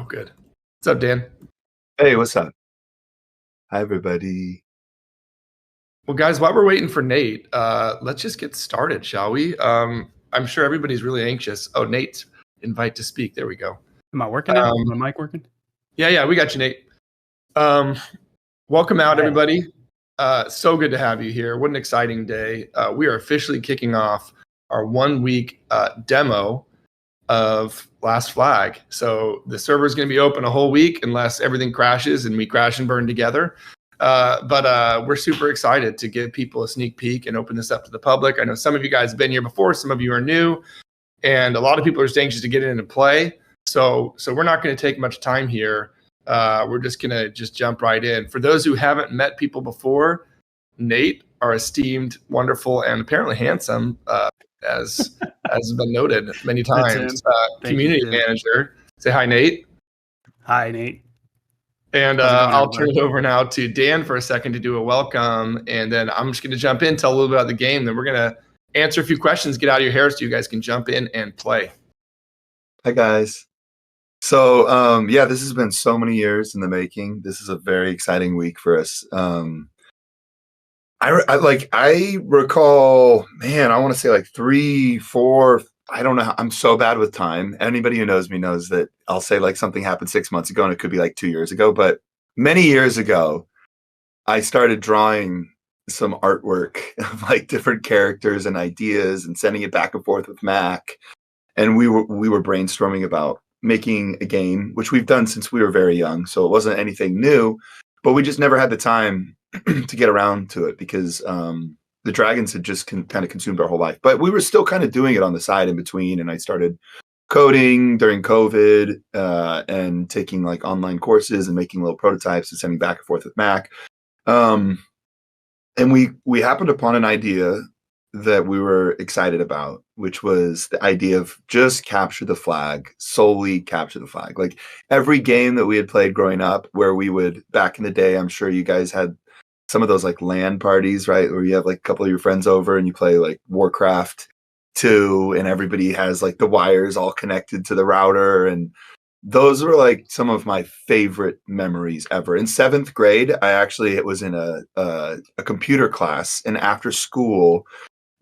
good. What's up, Dan? Hey, what's up? Hi, everybody. Well, guys, while we're waiting for Nate, let's just get started, shall we? I'm sure everybody's really anxious. Oh, Nate's invite to speak. There we go. Am I working now? Is my mic working? Yeah, we got you, Nate. Welcome out, everybody. So good to have you here. What an exciting day. We are officially kicking off our 1 week demo of Last Flag. So the server is going to be open a whole week unless everything crashes and we crash and burn together. But we're super excited to give people a sneak peek and open this up to the public. I know some of you guys have been here before, some of you are new, and a lot of people are just anxious to get in and play. So we're not going to take much time here. We're just going to jump right in. For those who haven't met people before, Nate, our esteemed, wonderful, and apparently handsome, as has been noted many times, community manager. Say hi, Nate. Hi, Nate. And I'll turn it over now to Dan for a second to do a welcome. And then I'm just going to jump in, tell a little bit about the game. Then we're going to answer a few questions, get out of your hair so you guys can jump in and play. Hi, guys. So, this has been so many years in the making. This is a very exciting week for us. I recall, man, I want to say like 3, 4, I don't know. I'm so bad with time. Anybody who knows me knows that I'll say like something happened 6 months ago and it could be like 2 years ago. But many years ago, I started drawing some artwork of like different characters and ideas and sending it back and forth with Mac. And we were brainstorming about making a game, which we've done since we were very young. So it wasn't anything new, but we just never had the time to get around to it because the dragons had just kind of consumed our whole life. But we were still kind of doing it on the side in between. And I started coding during COVID and taking like online courses and making little prototypes and sending back and forth with Mac. And we happened upon an idea that we were excited about, which was the idea of just capture the flag, solely capture the flag. Like every game that we had played growing up where we would, back in the day, I'm sure you guys had some of those like LAN parties, right? Where you have like a couple of your friends over and you play like Warcraft 2 and everybody has like the wires all connected to the router. And those were like some of my favorite memories ever. In 7th grade, it was in a computer class, and after school,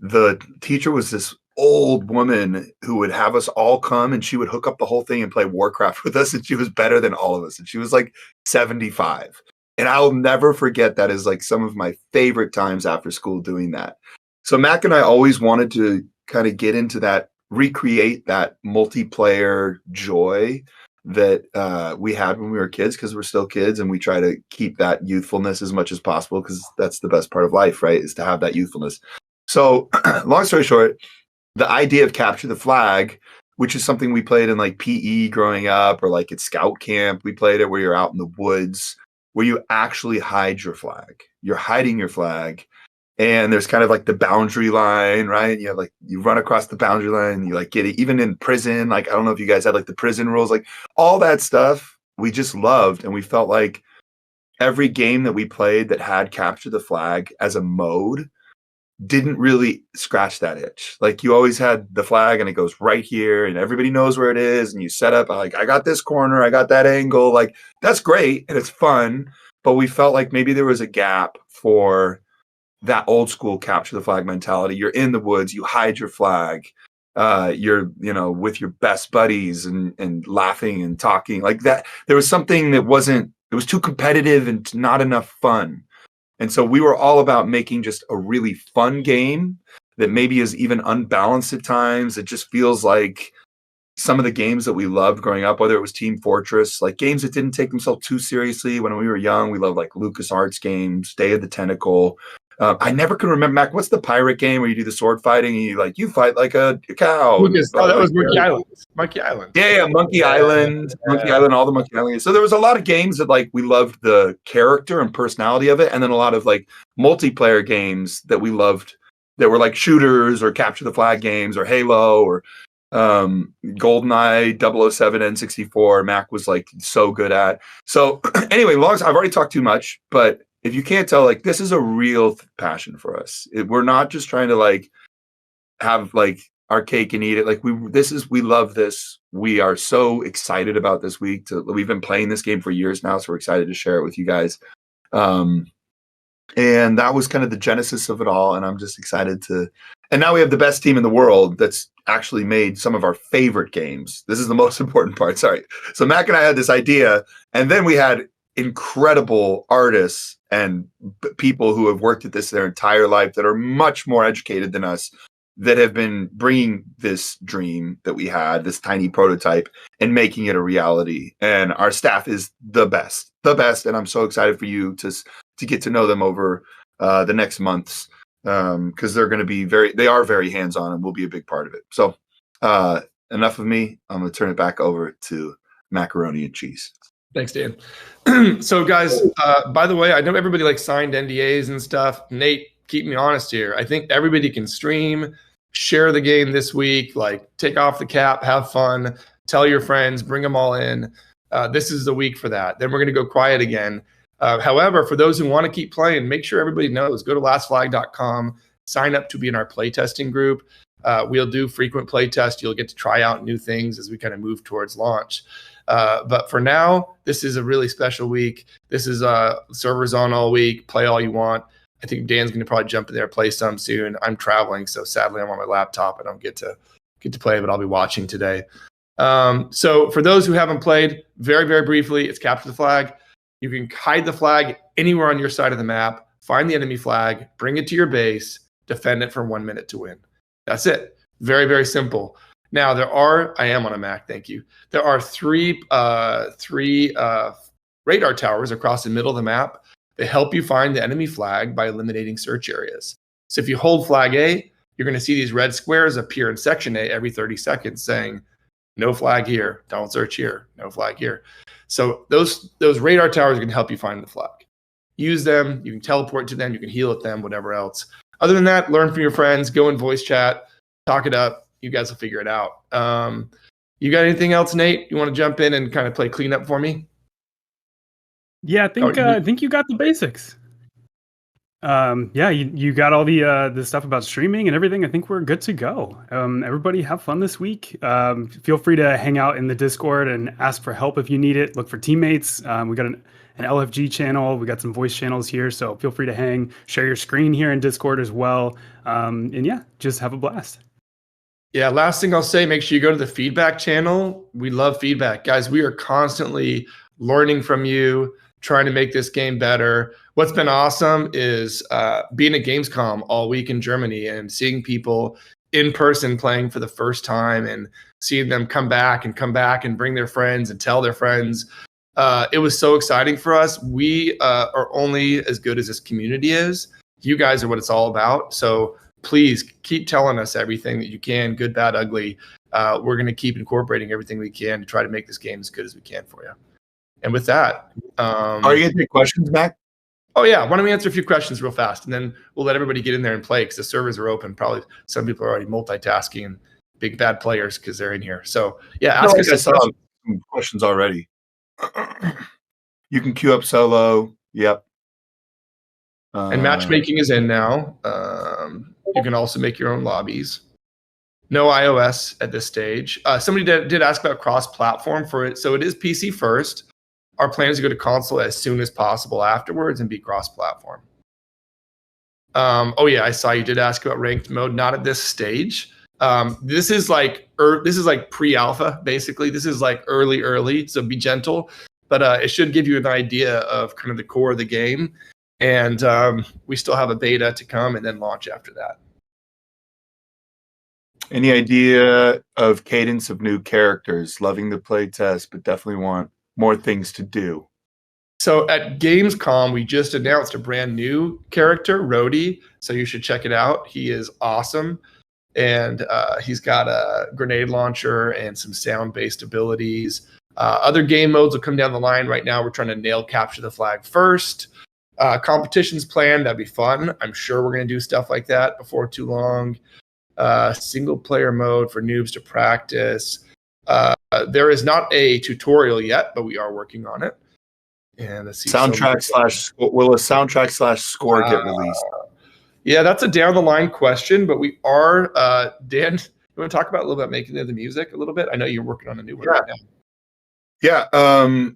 the teacher was this old woman who would have us all come and she would hook up the whole thing and play Warcraft with us. And she was better than all of us. And she was like 75. And I'll never forget that as like some of my favorite times after school doing that. So Mac and I always wanted to kind of get into that, recreate that multiplayer joy that we had when we were kids, because we're still kids and we try to keep that youthfulness as much as possible because that's the best part of life, right? Is to have that youthfulness. So long story short, the idea of capture the flag, which is something we played in like PE growing up or like at scout camp, we played it where you're out in the woods, where you actually hide your flag. You're hiding your flag. And there's kind of like the boundary line, right? You have like, you run across the boundary line, you like get it, even in prison. Like, I don't know if you guys had like the prison rules, like all that stuff we just loved. And we felt like every game that we played that had capture the flag as a mode didn't really scratch that itch. Like you always had the flag and it goes right here and everybody knows where it is. And you set up like, I got this corner, I got that angle. Like that's great and it's fun. But we felt like maybe there was a gap for that old school capture the flag mentality. You're in the woods, you hide your flag. You're, with your best buddies and laughing and talking like that. There was something that it was too competitive and not enough fun. And so we were all about making just a really fun game that maybe is even unbalanced at times. It just feels like some of the games that we loved growing up, whether it was Team Fortress, like games that didn't take themselves too seriously. When we were young, we loved like LucasArts games, Day of the Tentacle. I never could remember, Mac, what's the pirate game where you do the sword fighting and you fight like a cow? That was Monkey Island. Monkey Island. Yeah, Monkey Island. Monkey Island, all the Monkey Island. So there was a lot of games that like we loved the character and personality of it, and then a lot of like multiplayer games that we loved that were like shooters or capture the flag games or Halo or GoldenEye, 007, N64. Mac was like so good at. So anyway, I've already talked too much, but if you can't tell, like this is a real passion for us. We're not just trying to like have like our cake and eat it. Like we love this. We are so excited about this week. We've been playing this game for years now, so we're excited to share it with you guys. And that was kind of the genesis of it all. And I'm just excited to. And now we have the best team in the world that's actually made some of our favorite games. This is the most important part. Sorry. So Mac and I had this idea, and then we had incredible artists and people who have worked at this their entire life that are much more educated than us, that have been bringing this dream that we had, this tiny prototype, and making it a reality. And our staff is the best. And I'm so excited for you to get to know them over the next months, because they're going to be they are very hands-on and will be a big part of it. So enough of me. I'm going to turn it back over to Macaroni and Cheese. Thanks, Dan. So guys, by the way, I know everybody like signed NDAs and stuff. Nate, keep me honest here. I think everybody can stream, share the game this week, like take off the cap, have fun, tell your friends, bring them all in. This is the week for that. Then we're going to go quiet again. However, for those who want to keep playing, make sure everybody knows, go to lastflag.com, sign up to be in our playtesting group. We'll do frequent playtests. You'll get to try out new things as we kind of move towards launch. But for now, this is a really special week. This is servers on all week, play all you want. I think Dan's going to probably jump in there, play some soon. I'm traveling, so sadly I'm on my laptop. I don't get to play, but I'll be watching today. So for those who haven't played, very, very briefly, it's capture the flag. You can hide the flag anywhere on your side of the map, find the enemy flag, bring it to your base, defend it for 1 minute to win. That's it. Very, very simple. Now I am on a Mac, thank you. There are three radar towers across the middle of the map. They help you find the enemy flag by eliminating search areas. So if you hold flag A, you're going to see these red squares appear in section A every 30 seconds saying, no flag here, don't search here, no flag here. So those radar towers are going to help you find the flag. Use them, you can teleport to them, you can heal at them, whatever else. Other than that, learn from your friends, go in voice chat, talk it up. You guys will figure it out. You got anything else, Nate? You want to jump in and kind of play cleanup for me? Yeah, I think you got the basics. Yeah, you got all the stuff about streaming and everything. I think we're good to go. Everybody have fun this week. Feel free to hang out in the Discord and ask for help if you need it. Look for teammates. We got an LFG channel. We got some voice channels here, so feel free to share your screen here in Discord as well. And yeah, just have a blast. Yeah, last thing I'll say, make sure you go to the feedback channel. We love feedback. Guys, we are constantly learning from you, trying to make this game better. What's been awesome is being at Gamescom all week in Germany and seeing people in person playing for the first time and seeing them come back and bring their friends and tell their friends. It was so exciting for us. We are only as good as this community is. You guys are what it's all about. So please keep telling us everything that you can, good, bad, ugly. We're going to keep incorporating everything we can to try to make this game as good as we can for you. And with that, are you going to take questions, Mac? Oh yeah, why don't we answer a few questions real fast, and then we'll let everybody get in there and play because the servers are open. Probably some people are already multitasking and big bad players because they're in here. So yeah, ask us some questions already. You can queue up solo. Yep. And matchmaking is in now. You can also make your own lobbies. No iOS at this stage. Somebody did ask about cross-platform for it. So it is PC first. Our plan is to go to console as soon as possible afterwards and be cross-platform. Oh yeah, I saw you did ask about ranked mode. Not at this stage. This is like pre-alpha, basically. This is like early, so be gentle. But it should give you an idea of kind of the core of the game. And we still have a beta to come and then launch after that. Any idea of cadence of new characters? Loving the play test, but definitely want more things to do. So at Gamescom, we just announced a brand new character, Rhodey. So you should check it out. He is awesome. And he's got a grenade launcher and some sound-based abilities. Other game modes will come down the line. Right now, we're trying to nail capture the flag first. Competitions planned. That'd be fun. I'm sure we're going to do stuff like that before too long. Single player mode for noobs to practice. There is not a tutorial yet, but we are working on it. And let's see. Will a soundtrack / score get released? Yeah, that's a down the line question, but we are Dan You want to talk about a little bit making the music a little bit? I know you're working on a new one Yeah. right now. Yeah.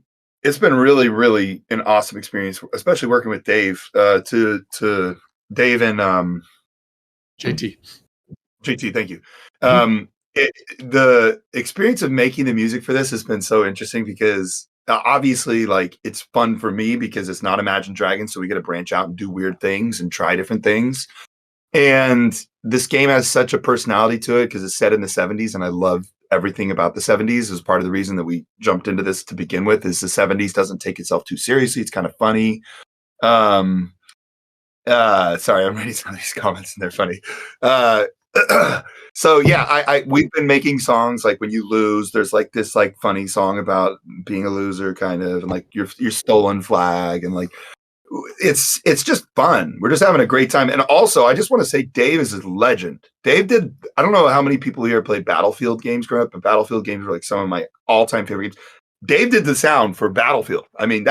It's been really, really an awesome experience, especially working with Dave. To Dave and JT, thank you. The experience of making the music for this has been so interesting because obviously, like, it's fun for me because it's not Imagine Dragons, so we get to branch out and do weird things and try different things. And this game has such a personality to it because it's set in the 70s, and I love everything about the 70s. Is part of the reason that we jumped into this to begin with. Is the 70s doesn't take itself too seriously. It's kind of funny. Sorry, I'm reading some of these comments and they're funny. So yeah, we've been making songs like when you lose, there's like this like funny song about being a loser kind of, and like your stolen flag, and like it's just fun. We're just having a great time. And also I just want to say Dave is a legend. Dave did, I don't know how many people here played Battlefield games growing up, but Battlefield games were like some of my all-time favorite games. Dave did the sound for Battlefield. I mean,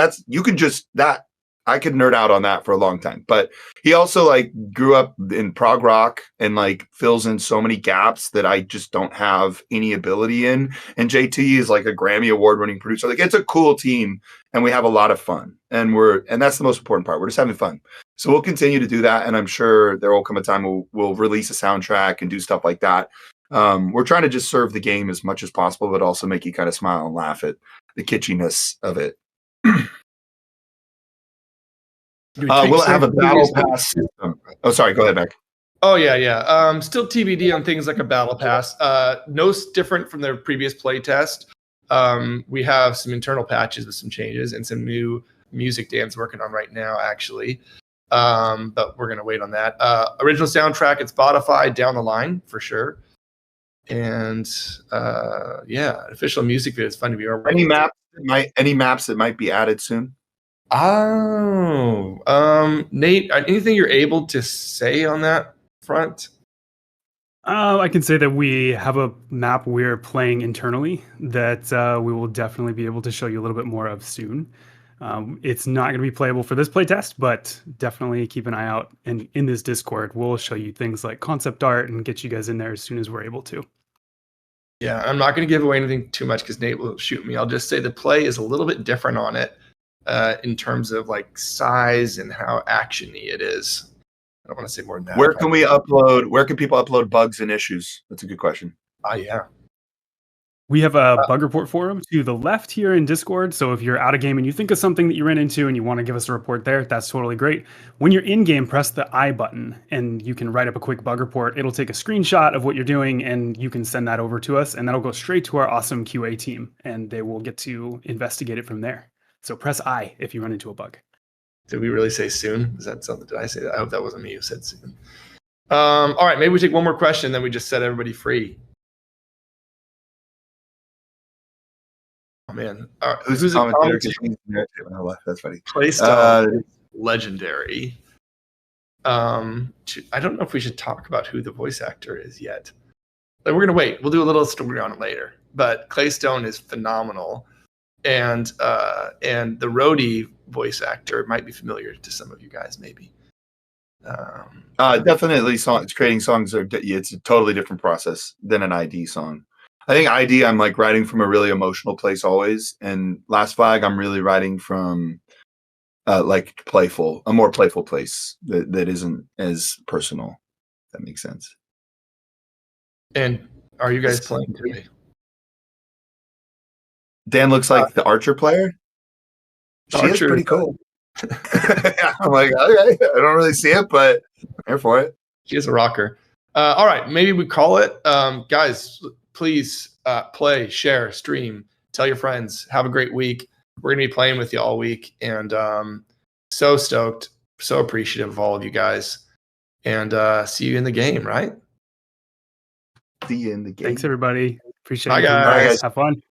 I could nerd out on that for a long time, but he also like grew up in prog rock and like fills in so many gaps that I just don't have any ability in. And JT is like a Grammy award winning producer. Like, it's a cool team and we have a lot of fun, and that's the most important part. We're just having fun. So we'll continue to do that. And I'm sure there will come a time we'll release a soundtrack and do stuff like that. We're trying to just serve the game as much as possible, but also make you kind of smile and laugh at the kitschiness of it. We'll have a battle pass system. Oh, sorry. Go ahead, Mac. Oh, yeah. Still TBD on things like a battle pass. No different from their previous play test. We have some internal patches with some changes and some new music Dan's working on right now, actually. But we're going to wait on that. Original soundtrack at Spotify down the line for sure. And official music video is fun to be around. Any maps that might be added soon? Oh, Nate, anything you're able to say on that front? I can say that we have a map we're playing internally that we will definitely be able to show you a little bit more of soon. It's not going to be playable for this playtest, but definitely keep an eye out. And in this Discord, we'll show you things like concept art and get you guys in there as soon as we're able to. Yeah, I'm not going to give away anything too much because Nate will shoot me. I'll just say the play is a little bit different on it. In terms of like size and how actiony it is. I don't want to say more than that. Where can people upload bugs and issues? That's a good question. Yeah. We have a bug report forum to the left here in Discord. So if you're out of game and you think of something that you ran into and you want to give us a report there, that's totally great. When you're in game, press the I button and you can write up a quick bug report. It'll take a screenshot of what you're doing and you can send that over to us, and that'll go straight to our awesome QA team and they will get to investigate it from there. So press I if you run into a bug. Did we really say soon? Is that something? Did I say that? I hope that wasn't me who said soon. All right, maybe we take one more question, then we just set everybody free. Oh man, all right. Who's the commentator? That's funny. Playstyle is legendary. I don't know if we should talk about who the voice actor is yet. Like, we're gonna wait. We'll do a little story on it later. But Claystone is phenomenal. And the Rhodey voice actor might be familiar to some of you guys, maybe. Definitely, creating songs it's a totally different process than an ID song. I think ID, I'm like writing from a really emotional place always, and Last Flag, I'm really writing from like a more playful place that isn't as personal. If that makes sense. And are you guys playing today? Dan looks like the Archer player. She is pretty cool. I'm like, okay, I don't really see it, but I'm here for it. She is a rocker. All right, maybe we call it. Guys, please play, share, stream, tell your friends. Have a great week. We're going to be playing with you all week. And so stoked, so appreciative of all of you guys. And see you in the game, right? See you in the game. Thanks, everybody. Appreciate it. Bye, guys. Have fun.